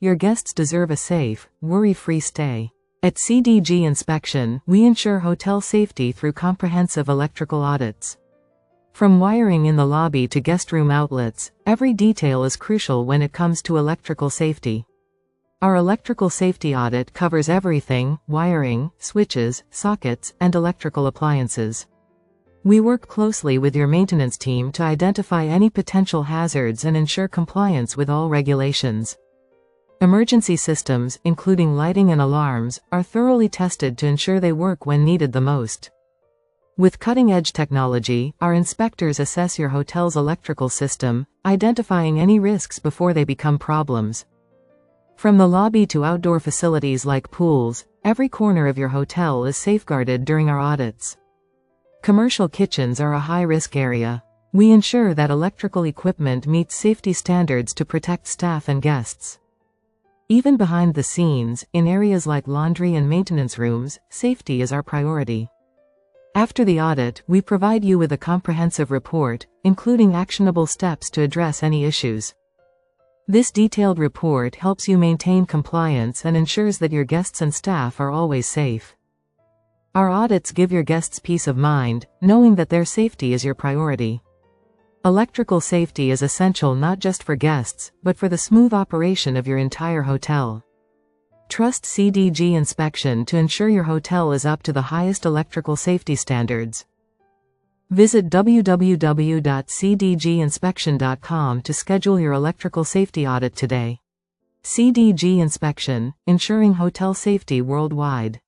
Your guests deserve a safe, worry-free stay. At CDG Inspection, we ensure hotel safety through comprehensive electrical audits. From wiring in the lobby to guest room outlets, every detail is crucial when it comes to electrical safety. Our electrical safety audit covers everything: wiring, switches, sockets, and electrical appliances. We work closely with your maintenance team to identify any potential hazards and ensure compliance with all regulations. Emergency systems, including lighting and alarms, are thoroughly tested to ensure they work when needed the most. With cutting-edge technology, our inspectors assess your hotel's electrical system, identifying any risks before they become problems. From the lobby to outdoor facilities like pools, every corner of your hotel is safeguarded during our audits. Commercial kitchens are a high-risk area. We ensure that electrical equipment meets safety standards to protect staff and guests. Even behind the scenes, in areas like laundry and maintenance rooms, safety is our priority. After the audit, we provide you with a comprehensive report, including actionable steps to address any issues. This detailed report helps you maintain compliance and ensures that your guests and staff are always safe. Our audits give your guests peace of mind, knowing that their safety is your priority. Electrical safety is essential not just for guests, but for the smooth operation of your entire hotel. Trust CDG Inspection to ensure your hotel is up to the highest electrical safety standards. Visit www.cdginspection.com to schedule your electrical safety audit today. CDG Inspection, ensuring hotel safety worldwide.